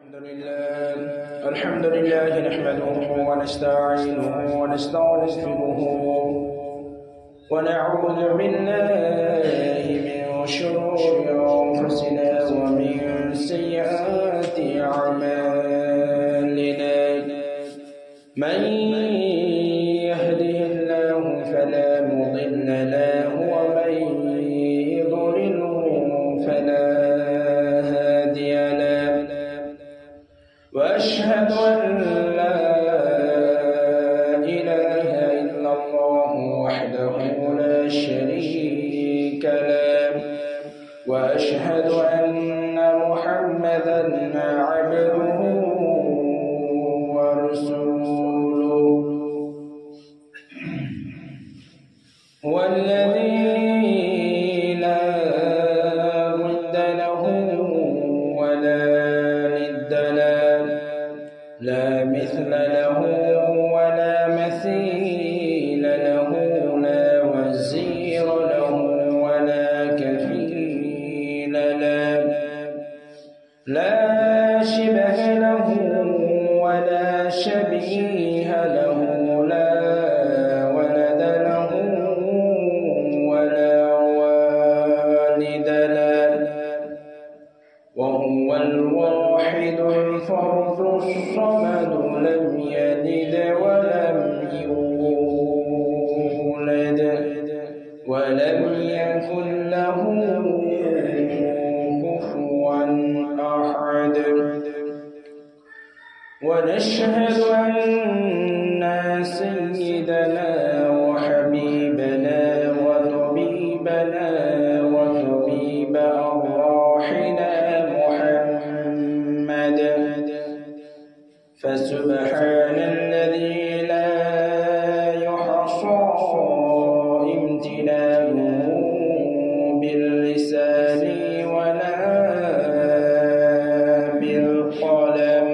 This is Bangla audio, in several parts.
الحمد لله نحمده ونستعينه ونستغفره ونعوذ بالله من شرور أنفسنا ومن سيئات أعمالنا من يهده الله فلا مضل له ومن يضلله فلا هادي له وأشهد أن لا إله إلا الله وحده لا شريك له وأشهد أن محمدا عبده ورسوله هو الذي لا ضد له ولا ند له لا مثل له ولا مثيل له لا وزير له ولا كفيل له لا شبه له ولا شبيه له لا ولد له ولا والد له وهو الواحد الفرد الصمد لم يلد ولم يولد ولم يكن له كفوا أحد ونشهد أن سيدنا وحبيبنا وطبيبنا وطبيب أرواحنا محمد فسبحان الذي لا يحصى امتنانه باللسان ولا بالقلم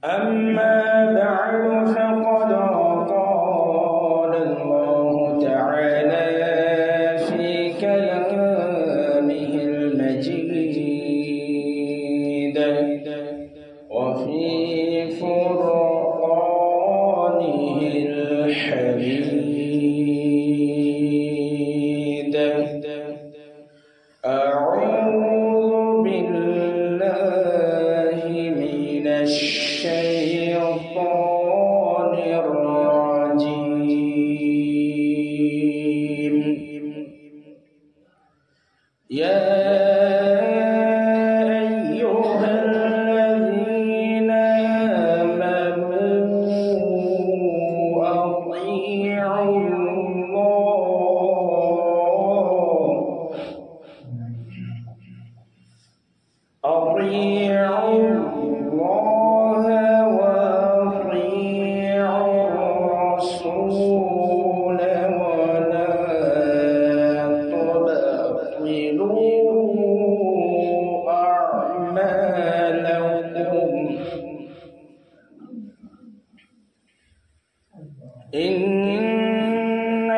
أما بعد فقد قال الله تعالى في كلامه المجيد وفي فرقانه الحميد أعوذ بالله من الشيطان الرجيم يا أيها الذين آمنوا أطيعوا الله وأطيعوا الرسول ولا تبطلوا أعمالكم إن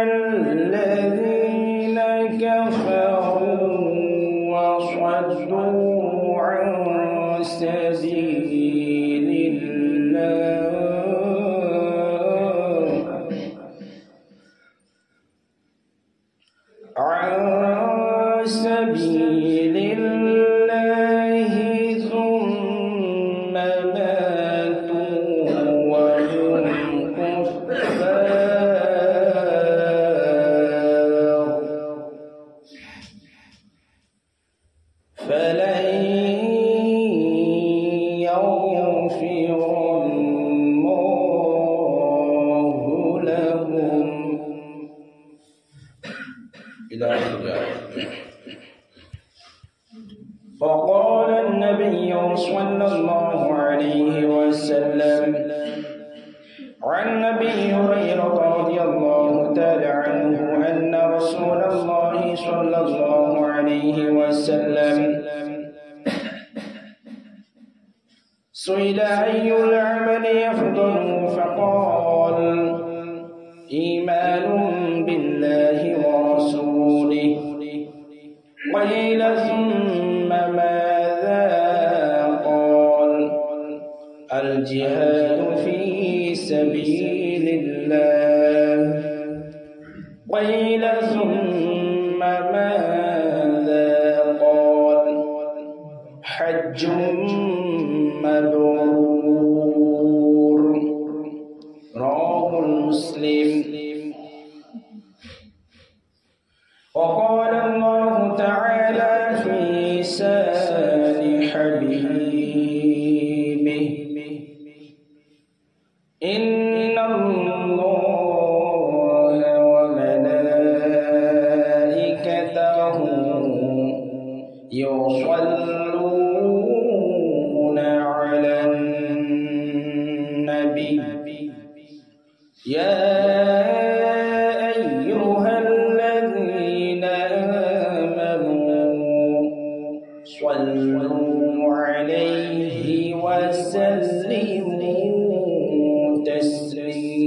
الذين كفروا وصدوا عن سبيل الله ثم ماتوا وهم كفار فلن يغفر الله لهم إلى فقال النبي صلى الله عليه وسلم عن أبي هريرة رضي الله تعالى عنه أن رسول الله صلى الله عليه وسلم سئل أي العمل أفضل فقال إيمان بالله ورسوله قيل ثم ماذا الجهاد في سبيل الله قيل ثم ماذا قال حج مبرور رواه مسلم. وقال الله تعالى في لسان حبيبه إن الله وملائكته يصلون على النبي يا أيها الذين آمنوا صلوا عليه وسلموا تسليما.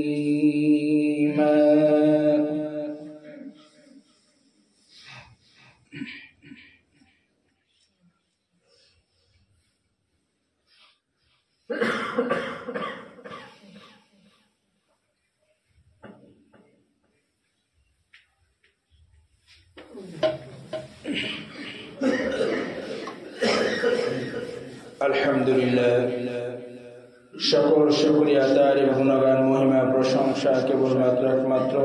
আলহামদুলিল্লাহ, সকল শুকরিয়া তারিফ গুণগান মহিমা প্রশংসা কেবলমাত্র একমাত্র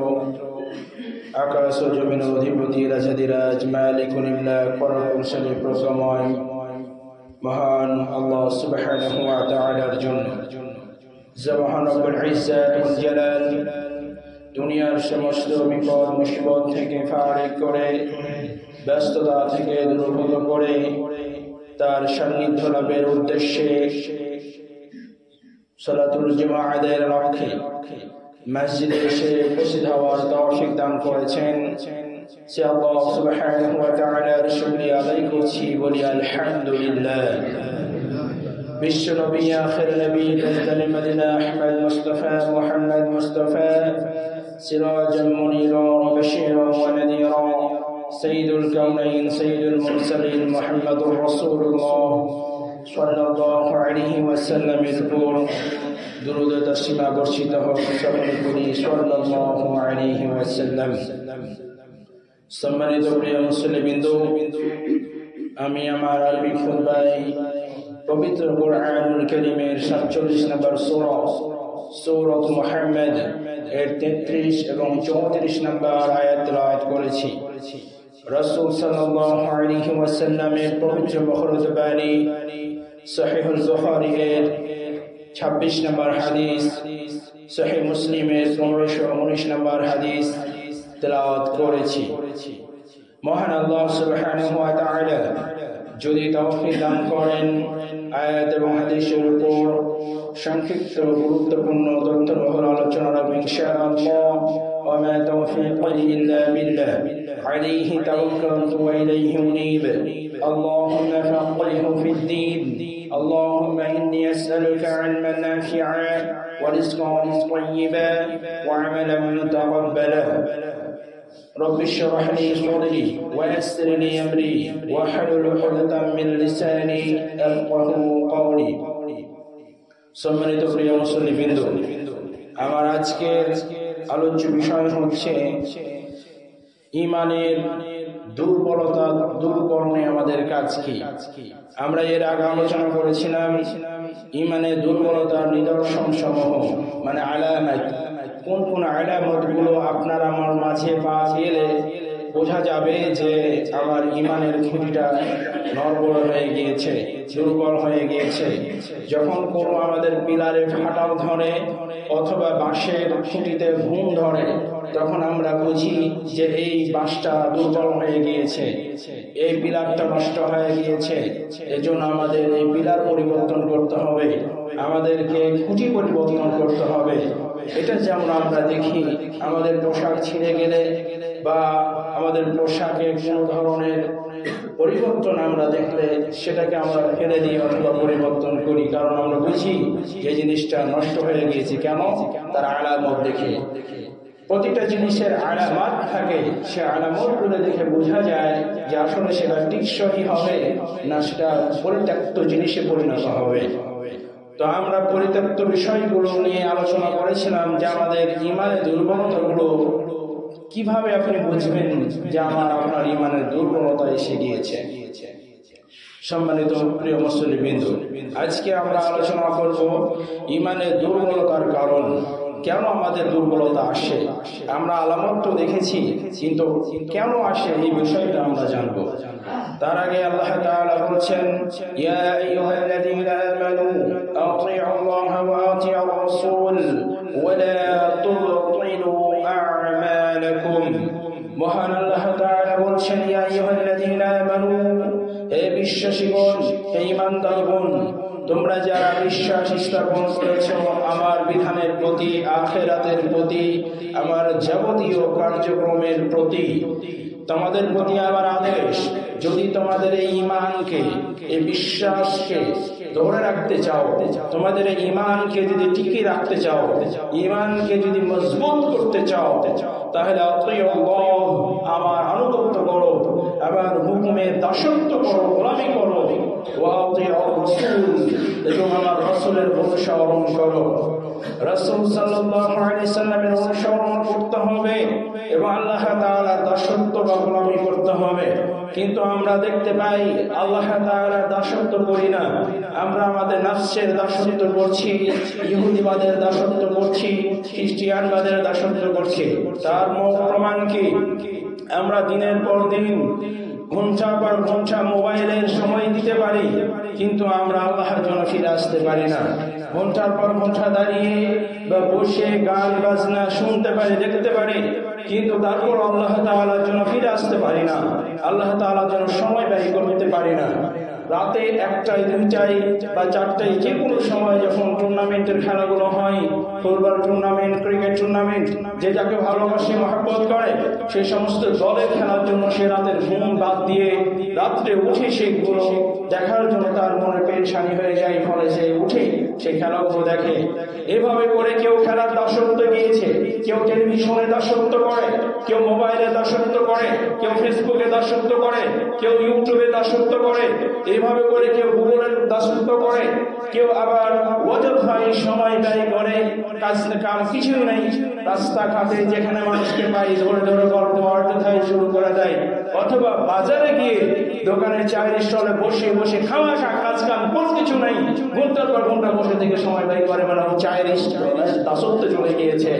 আকাশ ও জমিনের অধিপতি রাজাদিরাজ মালিকুল ইমলাক পরাক্রমশালী প্রজ্ঞাময় মহান আল্লাহ সুবহানাহু ওয়া তাআলার জন্য। সুবহান রব্বুল ইজ্জাত ওয়াল জালাল দুনিয়ার সমস্ত বিপদ মুসিবত থেকে ফারিগ করে, ব্যস্ততা থেকে দূরীভূত করে তার সান্নিধ্য লাভের উদ্দেশ্যে সালাতুল জুমআ আদায়ের লক্ষ্যে মসজিদে এসে উপস্থিত হওয়ার তৌফিক দান করেছেন। সে আল্লাহ সুবহানাহু ওয়া তাআলার শুকরিয়া আদায় করছি, বলি আলহামদুলিল্লাহ। বিশ্ব নবী আখির নবী তাজদাল মদিনা আহমদ মুস্তাফা মুহাম্মদ মুস্তাফা সিরাজাম মুনীরা ওয়া বাশীরা ওয়া নাযীরা سيد الكونين سيد المرسلين محمد رسول الله صلى الله عليه وسلم البور درود تسليما বর্ষিত হোক সকলকে সাল্লাল্লাহু আলাইহি ওয়াসাল্লাম। সম্মানিত প্রিয় মুসলিমবৃন্দ, আমি আমার আরবি খুতবায় পবিত্র কুরআনুল কারীমের 47 নম্বর সূরা সূরাত মুহাম্মদ এর 33 এবং 34 নম্বর আয়াত তেলাওয়াত করেছি। রাসূল সাল্লাল্লাহু আলাইহি ওয়াসাল্লামের পবিত্র মুখরত বাণী সহিহুল বুখারী এর 26 নম্বর হাদিস, সহিহ মুসলিমের 1519 নম্বর হাদিস তেলাওয়াত করেছি। মহান আল্লাহ সুবহানাহু ওয়া তাআলা যদি তৌফিক দান করেন, আয়াত এবং হাদিসের উপর সংক্ষিপ্ত গুরুত্বপূর্ণ তথ্যবহুল আলোচনা হবে ইনশাআল্লাহ। وما توفيقي إلا بالله عليه توكلت وإليه أنيب اللهم فقهه في الدين اللهم إني أسألك علما نافعا ورزقا طيبا وعملا متقبلا رب اشرح لي صدري ويسر لي أمري واحلل عقدة من لساني يفقهوا قولي। সম্মানিত প্রিয় মুসলিমবৃন্দ, আমার আজকের আলোচ্য বিষয় হচ্ছে ঈমানের দুর্বলতা দূরকরণে আমাদের কাজ কি। আমরা এর আগে আলোচনা করেছিলাম ঈমানের দুর্বলতার নিদর্শন সমূহ, মানে আলামত, কোন কোন আলামতগুলো আপনার আমার মাঝে পাওয়া গেলে বোঝা যাবে যে আমার ঈমানের খুঁটিটা নড়বড় হয়ে গিয়েছে, দুর্বল হয়ে গিয়েছে। যখন কোনো আমাদের পিলারে ফাটাও ধরে অথবা বাঁশের খুঁটিতে ঘুম ধরে, তখন আমরা বুঝি যে এই বাঁশটা দুর্বল হয়ে গিয়েছে, এই পিলারটা নষ্ট হয়ে গিয়েছে। এজন্য আমাদের এই পিলার পরিবর্তন করতে হবে, আমাদেরকে খুঁটি পরিবর্তন করতে হবে। এটা যেমন আমরা দেখি আমাদের পোশাক ছিঁড়ে গেলে বা আমাদের পোশাকে কোনো ধরনের পরিবর্তন আমরা দেখলে সেটাকে আমরা ফেলে দিই অথবা পরিবর্তন করি, কারণ আমরা বুঝি এই জিনিসটা নষ্ট হয়ে গিয়েছে। কেন? তার আলামত দেখে। প্রতিটা জিনিসের আলামত থাকে, সে আলামতগুলো দেখে বোঝা যায় যে আসলে সেটা টিকসই হবে না সেটা পরিত্যক্ত জিনিসে পরিণত হবে। তো আমরা পরিত্যক্ত বিষয়গুলো নিয়ে আলোচনা করেছিলাম যে আমাদের ইমানের দুর্বলতাগুলো কিভাবে আপনি বুঝবেন যে আপনার ইমানের দুর্বলতা এসে গিয়েছে। সম্মানিত প্রিয় মুসলিমবৃন্দ, আজকে আমরা আলোচনা করব ইমানের দুর্বলতার কারণ। কেন আমাদের দুর্বলতা আসে? আমরা আলামত তো দেখেছি, কিন্তু কেন আসে এই বিষয়টা আমরা জানবো। তার আগে আল্লাহ তাআলা বলছেন, ইয়া আইয়ুহাল্লাযীনা আমানু আতিউল্লাহা ওয়া আতিউর রাসূল ওয়া লা তুবতিলু আ'মালাকুম। মহান আল্লাহ তাআলা বলছেন, ইয়া আইয়ুহাল্লাযীনা আমানু, হে বিশ্বাসীগণ, হে ঈমানদারগণ, তোমরা যারা বিশ্বাস স্থাপন করেছ আমার বিধানের প্রতি, আখিরাতের প্রতি, আমার যাবতীয় কার্যক্রমের প্রতি, তোমাদের প্রতি আমার আদেশ, যদি তোমাদের এই ঈমানকে, এই বিশ্বাসকে ধরে রাখতে চাও, তোমাদের এই ঈমানকে যদি টিকিয়ে রাখতে চাও, ঈমানকে যদি মজবুত করতে চাও, তাহলে আতিউল্লাহ, আমার আনুগত্য করো, আমার হুকুমে দাসত্ব করো, গোলামি করো, ওয়া আতিউর রাসূল, এবং আমার রাসূলের অনুসরণ করো। রাসূল সাল্লাল্লাহু আলাইহি সাল্লামের অনুসরণ করতে হবে এবং আল্লাহ তাআলার দাসত্ব বা গোলামি করতে হবে। কিন্তু আমরা দেখতে পাই আল্লাহ তাআলার দাসত্ব করি না, আমরা আমাদের নফসের দাসত্ব করছি, ইহুদিবাদের দাসত্ব করছি, খ্রিস্টানবাদের দাসত্ব করছি। তার প্রমাণ কি? আমরা দিনের পর দিন, ঘন্টা পর ঘন্টা মোবাইলের সময় দিতে পারি, কিন্তু আমরা আল্লাহর জন্য ফিরে আসতে পারি না। ঘন্টার পর ঘন্টা দাঁড়িয়ে বা বসে গান বাজনা শুনতে পারি, দেখতে পারি, কিন্তু তারপর আল্লাহ তাআলার জন্য ফিরে আসতে পারি না, আল্লাহ তাআলার জন্য সময় ব্যয় করতে পারি না। রাতে 1টায় 2টায় বা 4টায় যে কোনো সময় যখন টুর্নামেন্টের খেলাগুলো হয়, ফুটবল টুর্নামেন্ট, ক্রিকেট টুর্নামেন্ট, যে যাকে ভালোবাসে, মহব্বত করে, সেই সমস্ত দলের খেলার জন্য সে রাতের ঘুম বাদ দিয়ে রাত্রে উঠে সেগুলো দেখার জন্য তার মনে পেরেশানি হয়ে যায়, ফলে সে উঠে সেই খেলাগুলো দেখে। এভাবে করে কেউ খেলার দাসত্ব গিয়েছে, কেউ টেলিভিশনে দাসত্ব করে, কেউ মোবাইলে দাসত্ব করে, কেউ ফেসবুকে দাসত্ব করে, কেউ ইউটিউবে দাসত্ব করে, এইভাবে করে কেউ গুগলের দাসত্ব করে, কেউ আবার অযথায় সময় ব্যয় করে, কাজ কিছুই নেই, রাস্তাঘাটে যেখানে মানুষকে পাই ধরে ধরে গল্প অযথায় শুরু করে দেয়, অথবা বাজারে গিয়ে দোকানের চায়ের স্টলে বসে বসে খাওয়া কাজ কাম কোনো কিছু নাই, ঘন্টার পর ঘন্টা বসে থেকে সময় ব্যয় করে। মানে চায়ের দাসত্বে চলে গিয়েছে,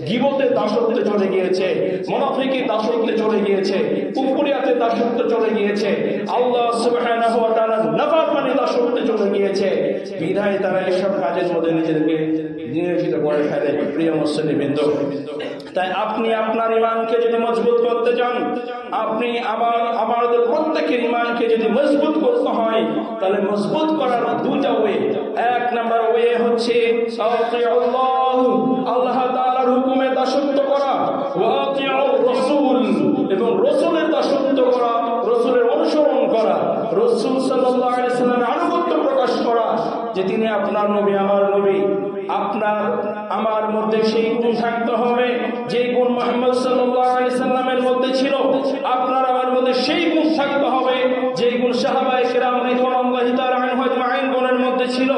গীবতের দাসত্বে চলে গিয়েছে, মুনাফিকের দাসত্বে চলে গিয়েছে, কুফরিয়াতের দাসত্বে চলে গিয়েছে, আল্লাহ সুবহানাহু ওয়া তাআলার নাফরমানি দাসত্বে চলে গিয়েছে। বিধায় তারা এসব কাজের মধ্যে নিজেদেরকে নিয়োজিত করে ফেলে। প্রিয় মুসলিমবৃন্দ, তাই আপনি আপনার ঈমানকে যদি মজবুত করতে চান, আপনি আমাদের প্রত্যেকের ঈমানকে যদি মজবুত করতে হয়, তাহলে মজবুত করার দুইটা ওয়ে। এক নাম্বার ওয়ে হচ্ছে আল্লাহ তাআলার হুকুমে দাসত্ব করা, ওয়া আতিউর রাসূল, এবং রাসূলের দাসত্ব করা, রাসূলের অনুসরণ করা, রাসূল সাল্লাল্লাহু আলাইহি সাল্লামের আনুগত্য প্রকাশ করা যে তিনি আপনার নবী, আমার নবী। আপনার আমার মধ্যে সেই গুণ থাকতে হবে যে গুণ মুহাম্মদ সাল্লাল্লাহু আলাইহি সাল্লামের মধ্যে ছিল। আপনার আমার মধ্যে সেই গুণ থাকতে হবে যে গুণ সাহাবায়ে কেরাম রিদওয়ানুল্লাহি তাআলা আনহুম আজমাইন গুণের মধ্যে ছিল।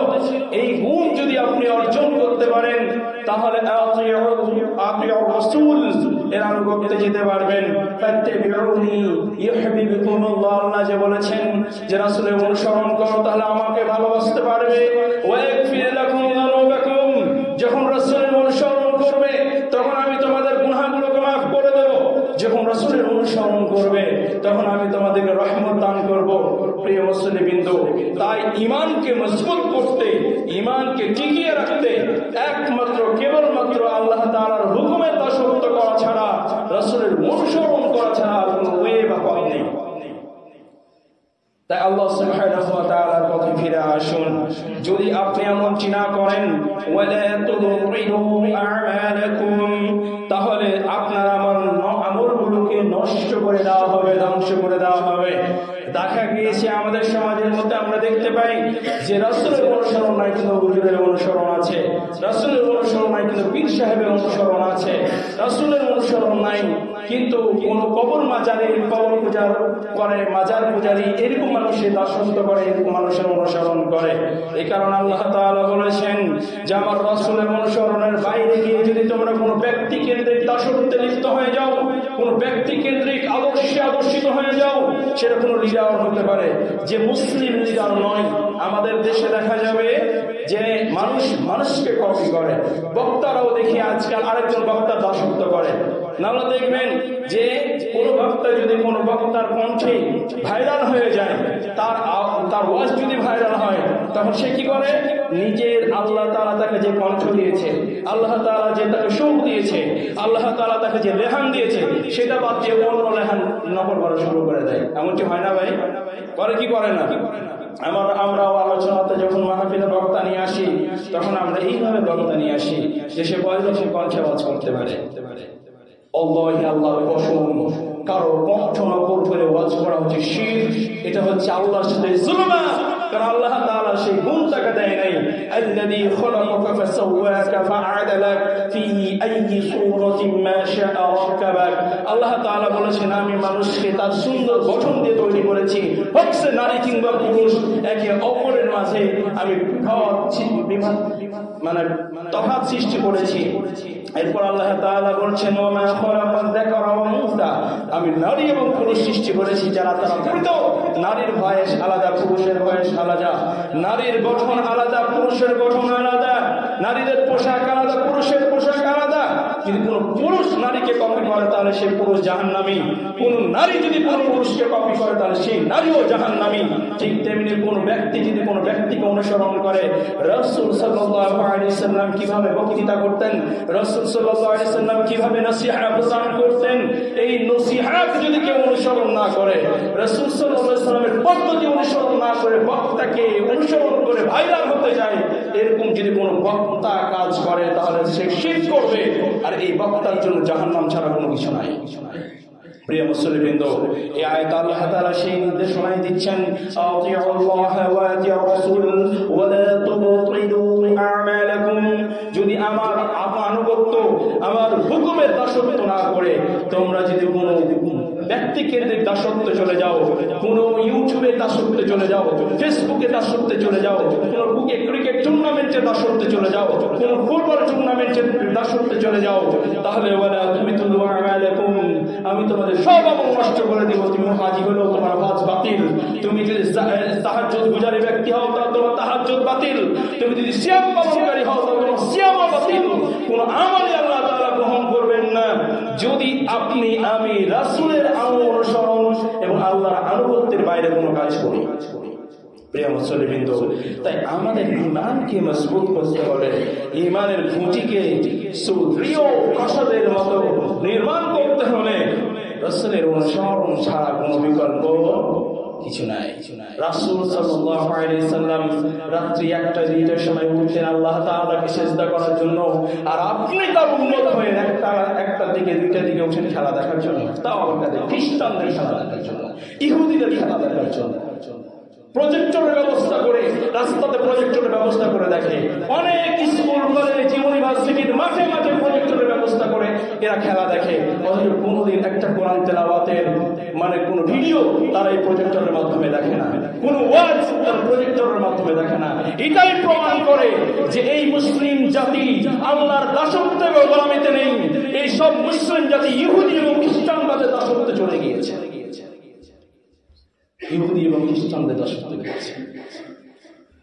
এই গুণ যদি আপনি অর্জন করতে পারেন, তাহলে আতিউর রাসূল এর আনুগত্যে যেতে পারবেন। ফাত্তাবিউনি ইউহিব্বুকুমুল্লাহ, আল্লাহ যে বলেছেন যে রাসূলের অনুসরণ করো তাহলে আমাকে ভালোবাসতে পারবে। ওয়া ইয়াগফির লাকুম যুনুবাকুম, যখন রাসূলের অনুসরণ করবে তখন আমি তোমাদের গুনাহগুলোকে মাফ করে দেব। যখন রাসূলের অনুসরণ করবে তখন আমি তোমাদেরকে রহমত দান করব। প্রিয় মুসলিমবৃন্দ, তাই ঈমানকে মজবুত করতে, ঈমানকে টিকিয়ে রাখতে একমাত্র কেবলমাত্র আল্লাহ তাআলার হুকুমের দাসত্ব করা ছাড়া, রাসূলের অনুসরণ করা ছাড়া কোনো ওয়ে বা পথ নেই। তাই আল্লাহ সুবহানাহু ওয়া তাআলার পথে ফিরে আসুন। যদি আপনি এমনটি না করেন, ওয়ালা তুদরিউ আ'মালাকুম, তাহলে আপনার আমলগুলোকে নষ্ট করে দেওয়া হবে, ধ্বংস করে দেওয়া হবে। দেখা গিয়েছে আমাদের সমাজের মধ্যে আমরা দেখতে পাই যে রাসূলের অনুসরণ নাই কিন্তু হুজুরের অনুসরণ আছে, রাসূলের অনুসরণ নাই কিন্তু পীর সাহেবের অনুসরণ আছে, রাসূলের অনুসরণ নাই কিন্তু কোন কবর মাজারের কবর পূজা করে, মাজার পূজারী এরকম মানুষের দাসত্ব করে, এরকম মানুষের অনুসরণ করে। এই কারণে আল্লাহ তাআলা বলেছেন যে আমার রাসূলের অনুসরণের বাইরে গিয়ে যদি তোমরা কোনো ব্যক্তি কেন্দ্রিক দাসত্বে লিপ্ত হয়ে যাও, কোন ব্যক্তি কেন্দ্রিক আদর্শে আদর্শিত হয়ে যাও, সেটা কোনো লিডার হতে পারে যে মুসলিম লিডার নয়। আমাদের দেশে দেখা যাবে যে মানুষকে কপি করে, বক্তারাও দেখি আজকাল আরেকজন বক্তার দাসত্ব করে। নাহলে দেখবেন যে কোন বক্তা যদি কোন বক্তার কণ্ঠে ভাইরাল হয়ে যায়, তার ওয়াজ যদি ভাইরাল হয়, তখন সে কি করে, নিজের আল্লাহ তাআলা তাকে যে কণ্ঠ দিয়েছে, আল্লাহ তাআলা যে তাকে সুখ দিয়েছে, আল্লাহ তাআলা তাকে যে লেহান দিয়েছে, সেটা বাদ দিয়ে অন্য লেহান নকল করা শুরু করে দেয়। এমনটি হয় না ভাই? করে কি করে না? আমরাও আলোচনাতে যখন মাহফিলে বক্তা নিয়ে আসি, তখন আমরা এইভাবে বক্তা নিয়ে আসি যে সে বয়সে কণ্ঠে ওয়াজ করতে পারে। আল্লাহর কসম, কারো কণ্ঠ নকল করে ওয়াজ করা হচ্ছে শিরক, এটা হচ্ছে আল্লাহর সাথে জুলম। কারণ আল্লাহ তাআলা সেই গুণ তাকে দেয় নাই, আল্লাযী খলাকাকা ফাসাওয়াকা ফাআদালাক ফি আইয়ি সূরাতিন মা শাআ রাকাবাক। আল্লাহ তাআলা বলেছেন আমি মানুষকে তার সুন্দর গঠন দিয়ে তৈরি করেছি, হোক সে নারী কিংবা পুরুষ, একে অপরের মাঝে আমি তফাৎ সৃষ্টি করেছি। এরপর আল্লাহ তাআলা বলছেন ওয়া মা খালাকাল যাকারা ওয়াল উনসা, আমি নারী এবং পুরুষ সৃষ্টি করেছি যারা তারা পৃথক। নারীর বয়স আলাদা, পুরুষের বয়স আলাদা, নারীর গঠন আলাদা, পুরুষের গঠন আলাদা, নারীদের পোশাক আলাদা, পুরুষের পোশাক আলাদা। যদি কোনো পুরুষ নারীকে কপি করে তাহলে সেই পুরুষ জাহান্নামী, কোন নারী যদি কোনো পুরুষকে কপি করে তাহলে সেই নারীও জাহান্নামী। ঠিক তেমনি কোন ব্যক্তি যদি কোনো ব্যক্তিকে অনুসরণ করে, রাসূল সাল্লাল্লাহু আলাইহি ওয়াসাল্লাম কিভাবে বক্তৃতা করতেন, রাসূল সাল্লাল্লাহু আলাইহি ওয়াসাল্লাম কিভাবে নসিহত প্রদান করতেন, এই নসিহত যদি কেউ অনুসরণ না করে, রাসূল সাল্লাল্লাহু আলাইহি ওয়াসাল্লামের পদ্ধতি অনুসরণ না করে বক্তাকে অনুসরণ করে ভাইরাল হতে যায়, এরকম যদি কোনো বক্তা কাজ করে তাহলে সে শিরক করবে। আর এই বক্তার জন্য জাহান্নাম ছাড়া কোনো কিছু নাই। প্রিয় মুসলিমবৃন্দ, এই আয়াতে আল্লাহ তাআলা সেই নির্দেশনাই দিচ্ছেন, আতিউল্লাহ ওয়া আতিউর রাসূল ওয়া লা তুবতিলু আমালাকুম। যদি আমার আনুগত্য, আমার হুকুমের দাসত্ব না করে তোমরা যদি কোনো ব্যক্তি কেন্দ্রিক দাসত্বে চলে যাও, কোনো ইউটিউবে দাসত্বে চলে যাও, ফেসবুকে দাসত্বে চলে যাও, কোনো বুকে ক্রিকেট টুর্নামেন্টে দাসত্বে চলে যাও, কোনো ফুটবল টুর্নামেন্টের দাসত্বে চলে যাও, তাহলে ওয়ালা তুবতিলু আমালাকুম, আমি তোমাদের সব আমল নষ্ট করে দিব। তুমি হাজি হলেও তোমার হজ বাতিল, তুমি যদি তাহাজ্জুদ গুজারি ব্যক্তি হও তাহলে তোমার তাহাজ্জুদ বাতিল, তুমি যদি সিয়াম পালনকারী হও তাহলে তোমার সিয়াম বাতিল। কোন আমলই আল্লাহ তাআলা গ্রহণ করবেন না যদি আপনি আমি রাসূলের অনুসরণ এবং আল্লাহর আনুগত্যের বাইরে কোনো কাজ করি। প্রিয় মুসলিমবৃন্দ, তাই আমাদের ঈমানকে মজবুত করতে হলে, ঈমানের খুঁটিকে সুদৃঢ় প্রাসাদের মতো নির্মাণ করতে হলে রাসূলের অনুসরণ ছাড়া কোনো বিকল্প কিছু নাই। রাসূল সাল্লাল্লাহু আলাইহি সাল্লাম রাত্রি 1টা-2টার সময় উঠতেন আল্লাহ তাআলাকে সিজদা করার জন্য, আর আপনি তার উম্মত হয়ে 1টার দিকে 2টার দিকে উঠেন খেলা দেখার জন্য। তাও আপনাদের খ্রিস্টানদের খেলা দেখার জন্য, ইহুদিদের খেলা দেখার জন্য প্রজেক্টরের ব্যবস্থা করে, রাস্তাতে প্রজেক্টরের ব্যবস্থা করে দেখে। অনেক স্কুল, কলেজ, ইউনিভার্সিটির মাঠে মাঠে প্রজেক্টরের ব্যবস্থা করে এরা খেলা দেখে। অথচ কোনোদিন একটা কোরআন তেলাওয়াতের কোন ভিডিও তারা এই প্রজেক্টরের মাধ্যমে দেখে না, কোন ওয়াজ তারা প্রজেক্টরের মাধ্যমে দেখে না। এটাই প্রমাণ করে যে এই মুসলিম জাতি আল্লাহর দাসত্বে বা গোলামিতে নেই। এই সব মুসলিম জাতি ইহুদি এবং খ্রিস্টানবাদের দাসত্বে চলে গিয়েছে, ইহুদি এবং খ্রিস্টানদের দাসত্বে গিয়েছে।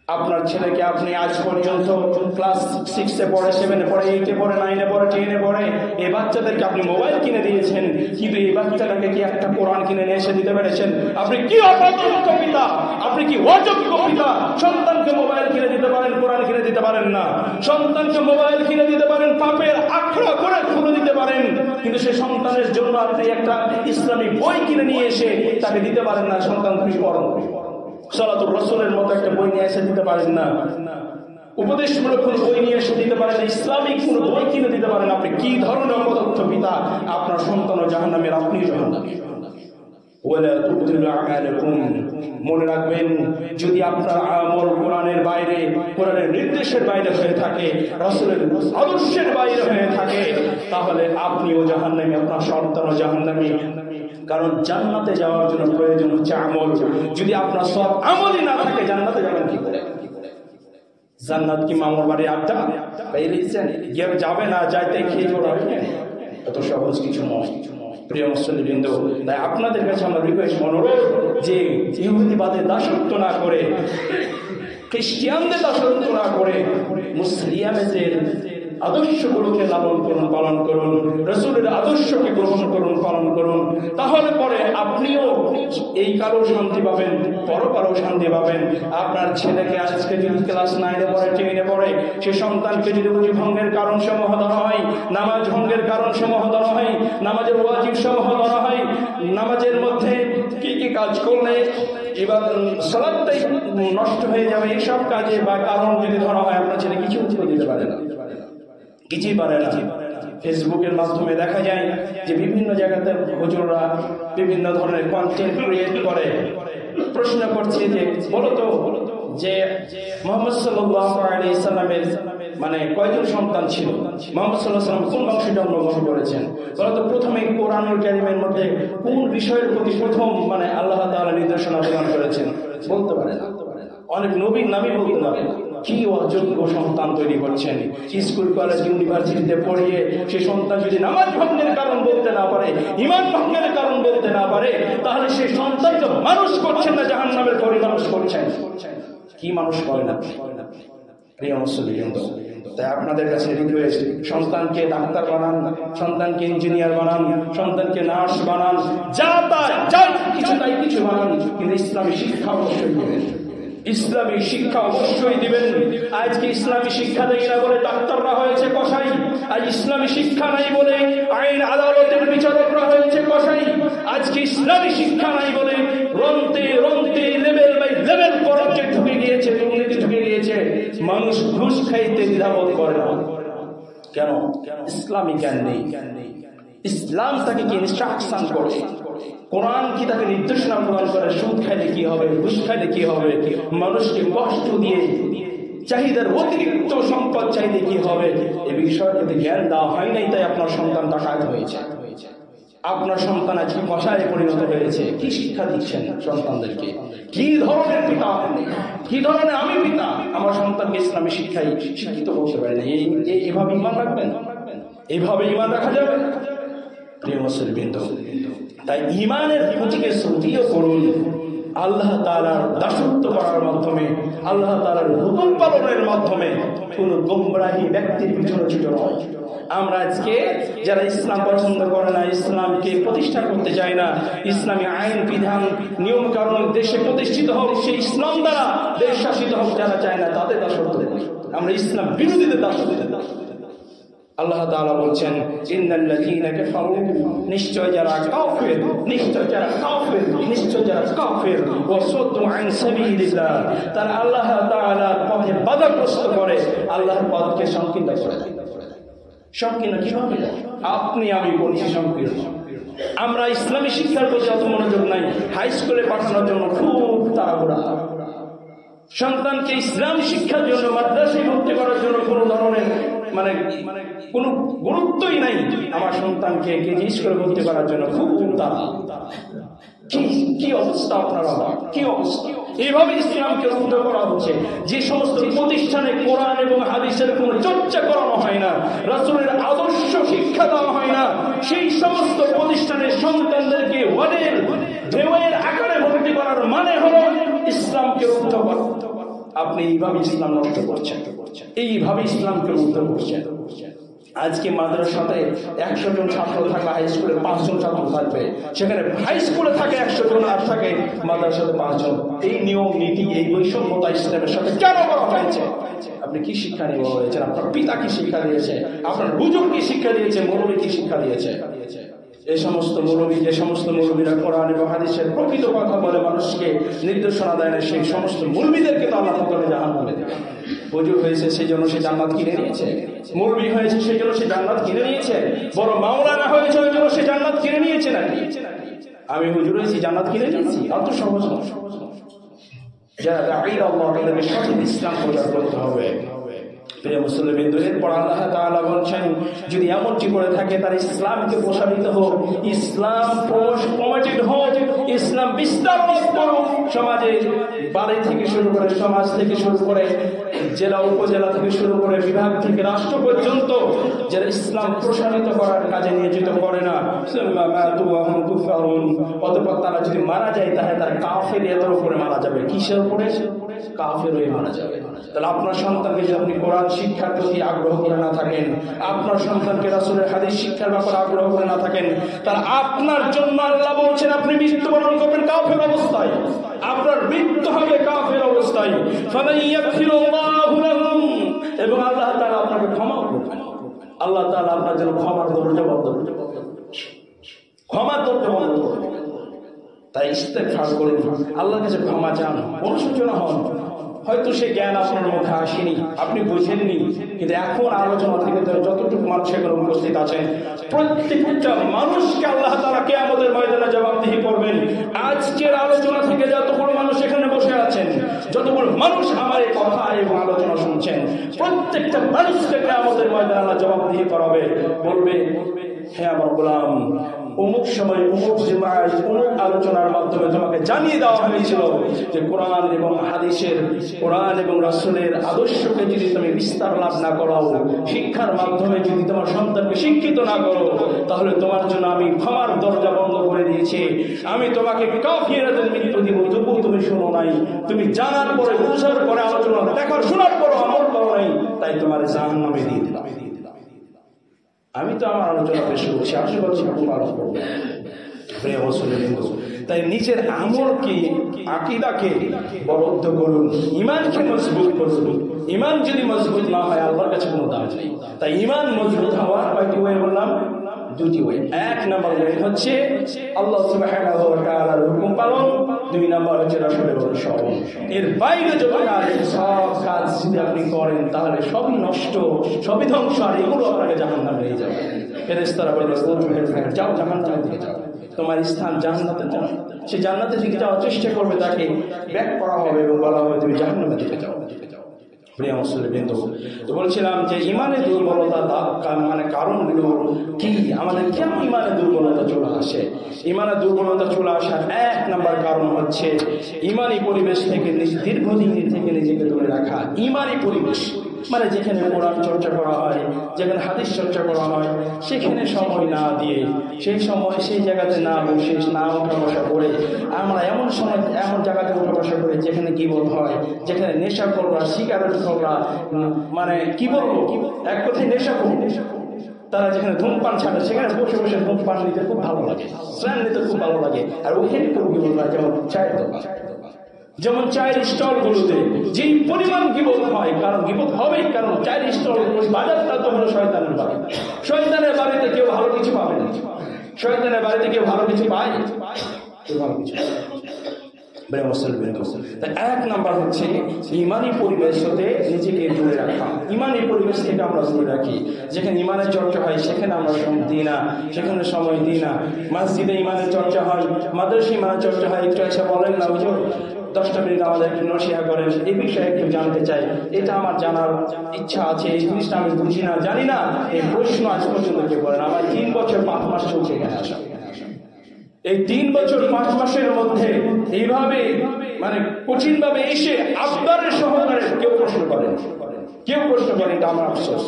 আপনার ছেলেকে আপনি আজ পর্যন্ত ক্লাস 6-এ পড়ে, 7-এ পড়ে, 8-এ পড়ে, 9-এ পড়ে, 10-এ পড়ে, এই বাচ্চাদেরকে আপনি মোবাইল কিনে দিয়েছেন, কিন্তু এই বাচ্চাটাকে কি একটা কোরআন কিনে নিয়ে এসে দিতে পেরেছেন? আপনি কি অপদার্থ পিতা, আপনি কি অযোগ্য পিতা! সন্তানকে মোবাইল কিনে দিতে পারেন, কোরআন কিনে দিতে পারেন না। সন্তানকে মোবাইল কিনে দিতে পারেন, পাপের আখড়া করে খুলে দিতে পারেন, কিন্তু সে সন্তানের জন্য আপনি একটা ইসলামিক বই কিনে নিয়ে এসে তাকে দিতে পারেন না। সন্তান তুমি পড়ো, সালাতুর রাসূলের মতো একটা বই নিয়ে এসে দিতে পারেন না, উপদেশমূলক কোন বই নিয়ে এসে দিতে পারেন না, ইসলামিক কোন বই কিনে দিতে পারেন। আপনি কি ধরনের অপদার্থ পিতা! আপনার সন্তান জাহান্নামের, আপনি জাহান্নামী। ওয়ালা তুবতিলু আমালাকুম, মনে রাখবেন যদি আপনার আমল কোরআনের বাইরে, কোরআনের নির্দেশের বাইরে হয়ে থাকে, রাসূলের আদর্শের বাইরে হয়ে থাকে, তাহলে আপনিও জাহান্নামী, আপনার সন্তানও জাহান্নামী। কারণ জান্নাতে যাওয়ার জন্য প্রয়োজন হচ্ছে আমল। যদি আপনার সব আমলই না থাকে জান্নাতে যাবেন কি করে? জান্নাত কি মামার বাড়ি আড্ডা পেয়েছেন যাবে না, যাইতে খেয়ে জোড়া এত সহজ কিছু নয় প্রিয় মুসলিমবৃন্দ। তাই আপনাদের কাছে আমার রিকোয়েস্ট, অনুরোধ যে ইহুদিবাদের দাসত্ব না করে, খ্রিস্টানদের দাসত্ব না করে, মুসলিমদের আদর্শগুলোকে লালন করুন, পালন করুন, রাসূলের আদর্শকে গ্রহণ করুন, পালন করুন। তাহলে পরে আপনিও এই কারো শান্তি পাবেন, পরকারও শান্তি পাবেন। আপনার ছেলেকে আজকে যদি ক্লাস 9-এ পড়ে, 10-এ পড়ে, সে সন্তানকে যদি ওযু ভঙ্গের কারণ সমূহ ধরা হয়, নামাজ ভঙ্গের কারণ সমূহ ধরা হয়, নামাজের ওয়াজিব সমূহ ধরা হয়, নামাজের মধ্যে কি কি কাজ করলে এবার সালাতটাই নষ্ট হয়ে যাবে, এইসব কাজে বা কারণ যদি ধরা হয়, আপনার ছেলে কিছু উত্তর দিতে পারে না, কিছুই পারে না। ফেসবুকের মাধ্যমে দেখা যায় যে বিভিন্ন জায়গাতে হুজুররা বিভিন্ন ধরনের কন্টেন্ট ক্রিয়েট করে, প্রশ্ন করছে যে বলতো যে মুহাম্মদ সাল্লাল্লাহু আলাইহি সাল্লামের মানে কয়জন সন্তান ছিল, মুহাম্মদ সাল্লাল্লাহু আলাইহি সাল্লাম কোন বংশে জন্মগ্রহণ করেছেন, বলতো প্রথমে কোরআনুল কারীমের মধ্যে কোন বিষয়ের প্রতি প্রথম মানে আল্লাহ তাআলা নির্দেশনা প্রদান করেছেন, বলতে পারে না। অনেক নবীর নামই বলতে পারে না। কি অযোগ্য সন্তান তৈরি করছেন, স্কুল কলেজ ইউনিভার্সিটিতে পড়িয়ে সে সন্তান যদি নামাজ ভঙ্গের কারণ বলতে না পারে, ঈমান ভঙ্গের কারণ বলতে না পারে, তাহলে সেই সন্তান তো মানুষ করছেন না, জাহান্নামের পরে মানুষ করছেন। কি মানুষ করে না প্রিয় মুসলিমবৃন্দ। তাই আপনাদের কাছে রিকোয়েস্ট, সন্তানকে ডাক্তার বানান, সন্তানকে ইঞ্জিনিয়ার বানান, সন্তানকে নার্স বানান, যা কিছু তাই কিছু বানান, কিন্তু ইসলামী শিক্ষা অবশ্যই দেবেন, ইসলামী শিক্ষা অবশ্যই দিবেন। আজকে ইসলামী শিক্ষা দেয় না বলে ডাক্তাররা হয়েছে কসাই, আজ ইসলামী শিক্ষা নাই বলে আইন আদালতের বিচারকরা হয়েছে কসাই, আজকে ইসলামী শিক্ষা নাই বলে রন্তে রন্তে লেভেল বাই লেভেল করতে ঢুকে গিয়েছে, দুর্নীতি ঢুকে গিয়েছে, মানুষ ঘুষ খাইতে দ্বিধাবোধ করে না। কেন? ইসলামী জ্ঞান নেই। ইসলাম তাকে কি ইনস্ট্রাকশন করে, কোরআন কি তাকে নির্দেশনা প্রদান করে, সুদ খাইলে কি হবে, ঘুষ খাইলে কি হবে, মানুষকে কষ্ট দিয়ে চাহিদার অতিরিক্ত সম্পদ চাইলে কি হবে, এ বিষয়টাতে জ্ঞান দেওয়া হয় নাই। তাই আপনার সন্তান ডাকাত হয়েছে, আপনার সন্তান আজকে কসায়ে পরিণত হয়েছে। কি শিক্ষা দিচ্ছেন সন্তানদেরকে? কি ধরনের পিতা, কি ধরনের আমি পিতা আমার সন্তানকে ইসলামী শিক্ষায় শিক্ষিত করতে পারি না? এইভাবে ঈমান রাখবেন? এইভাবে ঈমান রাখা যাবে প্রিয় মুসলিমবৃন্দ। তাই ঈমানের পুঁজিকে সক্রিয় করুন, আল্লাহ তাআলার দাসত্ব করার মাধ্যমে, আল্লাহ তাআলার হুকুম পালনের মাধ্যমে কোন গোমরাহী ব্যক্তির পিছনে ছুটে নয়। আমরা আজকে যারা ইসলাম পছন্দ করে না, ইসলামকে প্রতিষ্ঠা করতে চায় না, ইসলামী আইন বিধান নিয়ম কানুন দেশে প্রতিষ্ঠিত হোক, সেই ইসলাম দ্বারা দেশ শাসিত হোক যারা চায় না, তাদের দাসত্ব। আমরা ইসলাম বিরোধীদের দাসত্ব। আল্লাহ তাআলা বলছেন, ইন্নাল্লাযীনা কাফারু, নিশ্চয় যারা কাফির, নিশ্চয় যারা কাফির, নিশ্চয় যারা কাফির, ওয়া সাদ্দু আন সাবিলিল্লাহ, তারা আল্লাহ তাআলার পথে বাধাগ্রস্ত করে, আল্লাহর পথকে সংকীর্ণ করে দেয়। সংকীর্ণ কিভাবে? আপনি আমি বলছি সংকীর্ণ। আমরা ইসলামী শিক্ষার প্রতি অত মনোযোগ নাই, হাই স্কুলে পাঠানোর জন্য খুব তাড়াহুড়া, সন্তানকে ইসলাম শিক্ষার জন্য মাদ্রাসায় ভর্তি করার জন্য কোনো ধরনের মানে কোনো গুরুত্বই নাই। আমার সন্তানকে কেজি স্কুলে ভর্তি করার জন্য খুব তাড়া। কি অবস্থা আপনার, কি অবস্থা! এইভাবে ইসলামকে রুদ্ধ করা হচ্ছে। যে সমস্ত প্রতিষ্ঠানে কোরআন এবং হাদিসের কোনো চর্চা করানো হয় না, রাসূলের আদর্শ শিক্ষা দেওয়া হয় না, সেই সমস্ত প্রতিষ্ঠানের সন্তানদেরকে ওয়ার্ডের ঢেউয়ের আকারে ভর্তি করার মানে হলো ইসলামকে রুদ্ধ করা। আপনি এইভাবে ইসলাম নষ্ট করছেন, এইভাবে ইসলামকে রুদ্ধ করছেন। আজকে মাদ্রাসাতে 100 জন ছাত্র থাকলে হাই স্কুলে 5 জন ছাত্র থাকবে, সেখানে হাই স্কুলে থাকে 100 জন আর থাকে মাদ্রাসাতে 5 জন। এই নিয়ম নীতি, এই বৈষম্যতা ইসলামের সাথে কেন করা হয়েছে? আপনি কি শিক্ষা নিয়ে বড় হয়েছেন? আপনার পিতা কি শিক্ষা দিয়েছে? আপনার হুজুর কি শিক্ষা দিয়েছে? মৌলবী কি শিক্ষা দিয়েছে? এই সমস্ত মৌলবী, যে সমস্ত মৌলবীরা কোরআন এবং হাদিসের প্রকৃত কথা বলে মানুষকে নির্দেশনা দেয় না, সেই সমস্ত মৌলবীদেরকে তো আল্লাহ তাআলা জাহান্নামে দেবে। হুজুর হয়েছে সেই জন্য সে জান্নাত কিনে নিয়েছে, মৌলবী হয়েছে সেই জন্য সে জান্নাত কিনে নিয়েছে, বড় মাওলানা হয়েছে ওই জন্য সে জান্নাত কিনে নিয়েছে নাকি? আমি হুজুর হয়েছি জান্নাত কিনে নিয়েছি, অত সহজ না। যারা দাঈয়া আল্লাহ তাদেরকে সঠিক ইসলাম প্রচার করতে হবে। প্রিয় মুসলিম, এরপর আল্লাহ তাআলা বলছেন যদি এমনটি করে থাকে তার ইসলামকে প্রসারিত হোক, ইসলাম প্রমোটেড হোক, ইসলাম বিস্তার লাভ করুক সমাজে, বাড়ি থেকে শুরু করে, সমাজ থেকে শুরু করে, জেলা উপজেলা থেকে শুরু করে, বিভাগ থেকে রাষ্ট্র পর্যন্ত যারা ইসলাম প্রসারিত করার কাজে নিয়োজিত করে না, অতঃপর তারা যদি মারা যায় তাহলে তার কাফের এর উপরে মারা যাবে। কিসের উপরে? কাফের হয়ে মারা যাবে। তাহলে আপনার সন্তানকে যদি আপনি কোরআন শিক্ষার প্রতি আগ্রহ করে না থাকেন, আপনার সন্তানকে রাসূলের হাদিস শিক্ষার ব্যাপারে আগ্রহ করে না থাকেন, তাহলে আপনার জন্য আল্লাহ বলছেন আপনি মৃত্যুবরণ করবেন কাফের অবস্থায়, আপনার মৃত্যু হবে কাফের অবস্থায়। ফালাইয়াগফিরুল্লাহু লাহুম, এবং আল্লাহ তাআলা আপনাকে ক্ষমা করবেন। আল্লাহ তাআলা আপনার জন্য ক্ষমার দরজা বন্ধ করবেন, ক্ষমার দরজা বন্ধ করবেন। তাই ইস্তেগফার করুন, আল্লাহর কাছে ক্ষমা চান, অনুশোচনা হন। হয়তো সে জ্ঞান আপনার মুখে আসেনি, আপনি বুঝেননি, কিন্তু এখন আলোচনা থেকে যতটুকু মানুষ এখানে উপস্থিত আছেন, প্রত্যেকটা মানুষকে আল্লাহ তাআলা কিয়ামতের ময়দানে জবাবদিহি করবেন। আজকের আলোচনা থেকে যতগুলো মানুষ এখানে বসে আছেন, যতগুলো মানুষ আমার এই কথা এবং আলোচনা শুনছেন, প্রত্যেকটা মানুষকে কিয়ামতের ময়দানে আল্লাহ জবাবদিহি করাবে। বলবে, হে আমার গোলাম, অমুক সময় অমুক জমায় অমুক আলোচনার মাধ্যমে তোমাকে জানিয়ে দেওয়া হয়েছিল যে কোরআন এবং হাদিসের, কোরআন এবং রাসূলের আদর্শকে যদি তুমি বিস্তার লাভ না করাও, শিক্ষার মাধ্যমে যদি তোমার সন্তানকে শিক্ষিত না করো, তাহলে তোমার জন্য আমি ক্ষমার দরজা বন্ধ করে দিয়েছি। আমি তোমাকে কাফিরদের মৃত্যু দিব, তবুও তুমি শোনো নাই, তুমি জানার পরে, বুঝার পরে, আলোচনা দেখার শোনার পরে আমল করো নাই, তাই তোমার জাহান্নামে দিয়ে দিলাম। আমি তো আমার আলোচনা পেশ করছি, আশেপাশে পালন করবো। তাই নিজের আমলকে, আকীদাকে বলবৎ করুন, ঈমানকে মজবুত করুন। ঈমান যদি মজবুত না হয় আল্লাহর কাছে কোনো দাম নেই। তাই ঈমান মজবুত হওয়ার কয়টি ওয়ে বললাম? দুটি ওয়ে। এক নাম্বার ওয়ে হচ্ছে আল্লাহ সুবহানাহু ওয়া তাআলার হুকুম পালন, দুই নাম্বার হচ্ছে রাসূলের অনুসরণ। এর বাইরে যত কাজ, সব কাজ যদি আপনি করেন তাহলে সবই নষ্ট, সবই ধ্বংস, আর এগুলো আপনাকে জাহান্নামে নিয়ে যাবে। ফেরেশতারা বলে, যাও জাহান্নামের দিকে যাও, তোমার স্থান জান্নাতে নয়। সে জান্নাতের দিকে যাওয়ার চেষ্টা করবে, তাকে ব্যাক করা হবে এবং বলা হবে তুমি জাহান্নামের দিকে যাও। প্রিয় মুসলিম, তো বলছিলাম যে ইমানের দুর্বলতা মানে কারণগুলো কি, আমাদের কেন ইমানের দুর্বলতা চলে আসে? ইমানের দুর্বলতা চলে আসার এক নাম্বার কারণ হচ্ছে ইমানি পরিবেশ থেকে দীর্ঘদিন থেকে নিজেকে দূরে রাখা। ইমানি পরিবেশ মানে যেখানে কোরআন চর্চা করা হয়, যেখানে হাদিস চর্চা করা হয়, সেখানে সময় না দিয়ে, সেই সময় সেই জায়গাতে না বসে, না ওঠা বসা করে, আমরা এমন সময় এমন জায়গাতে ওঠা বসা করে যেখানে গীবত হয়, যেখানে নেশা করবা, সিগারেট খাওয়া, মানে কি বলবো, এক কথায় নেশা করবো। তারা যেখানে ধূমপান ছাড়ে সেখানে বসে বসে ধূমপান নিতে খুব ভালো লাগে, শ্রেণ নিতে খুব ভালো লাগে। আর ওইখানে খুব গীবত হয়, যেমন চায়ের দোকান, যেমন চায়ের স্টল গুলোতে যেই পরিমাণ গীবত হয়, কারণ গীবত হবেই, কারণ চায়ের স্টল বাজারটা তো হলো শয়তানের বাড়ি। শয়তানের বাড়িতে কেউ ভালো কিছু পাবে না, শয়তানের বাড়িতে কেউ ভালো কিছু পায়, কেউ ভালো কিছু পায়। এক নাম্বার হচ্ছে ইমানি পরিবেশ হতে নিজেকে দূরে রাখা। ইমানি পরিবেশ থেকে আমরা দূরে রাখি। যেখানে ইমানের চর্চা হয় সেখানে আমরা সময় দিই না, সেখানে সময় দিই না। মসজিদে ইমানের চর্চা হয়, মাদ্রাসায় ইমানের চর্চা হয়, একটু এসে বলেন না হুজুর 10টা মিনিট আমাদের একটু নসিহা করেন, এই বিষয়ে একটু জানতে চাই, এটা আমার জানার ইচ্ছা আছে, এই জিনিসটা আমি বুঝি না, জানি না। এই প্রশ্ন আজ পর্যন্ত কেউ করেন। আমার 3 বছর 5 মাস চলছে এখানে আসা। এই 3 বছর 5 মাসের মধ্যে এইভাবে মানে কঠিন ভাবে এসে আবদারের সহকারে কেউ প্রশ্ন করেন, এটা আমার আফসোস।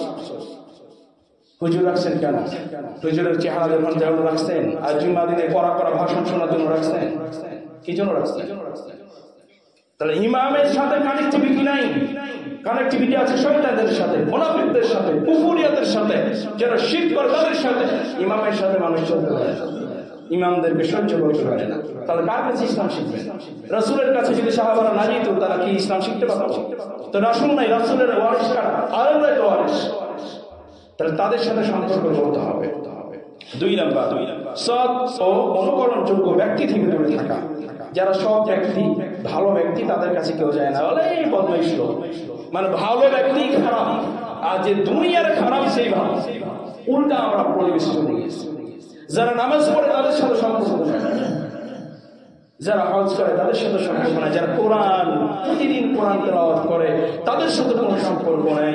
হুজুর রাখছেন কেন? হুজুরের চেহারা যখন যেমন রাখছেন, আর জুম্মা দিনে কড়া ভাষণ শোনার জন্য রাখছেন, কি জন্য রাখছেন? তাহলে ইমামের সাথে কানেক্টিভিটি নাই, কানেক্টিভিটি আছে শয়তানদের সাথে, মুনাফিকদের সাথে, কুফরিয়াদের সাথে, যারা শিরক করে তাদের সাথে। ইমামের সাথে মানুষ চলতে পারে না, ইমামদেরকে সহ্য করতে পারে না। তাহলে কার কাছে ইসলাম শিখবে? রাসূলের কাছে যদি সাহাবারা না যেত তারা কি ইসলাম শিখতে পারত? তো রাসূল নাই, রাসূলের ওয়ারিস কারা? আলেমরাই তো ওয়ারিস। তাহলে তাদের সাথে সম্পর্ক করতে হবে। 2 নাম্বার, সৎ ও অনুকরণযোগ্য ব্যক্তি থেকে দূরে থাকা। যারা সৎ ব্যক্তি, ভালো ব্যক্তি, তাদের কাছে কেউ যায় না, বলে এই বদমাইশ লোক। মানে ভালো ব্যক্তি খারাপ, আর যে দুনিয়ার খারাপ সেই ভালো। উল্টা আমরা পরিবেশ চলে গেছি। যারা নামাজ পড়ে তাদের সাথে সম্পর্ক নেই, যারা হজ করে তাদের সাথে সম্পর্ক নাই, যারা কোরআন প্রতিদিন কোরআন তেলাওয়াত করে তাদের সাথে কোনো সম্পর্ক নাই।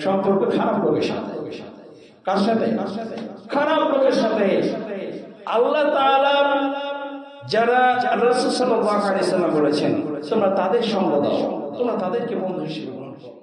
সম্পর্ক খারাপ লোকের সাথে। কার সাথে? খারাপ লোকের সাথে। আল্লাহ তাআলা যারা রাসূল সাল্লাল্লাহু আলাইহি ওয়াসাল্লাম বলেছেন তোমরা তাদের সঙ্গ দাও, তোমরা তাদেরকে বন্ধু হিসেবে গ্রহণ করো।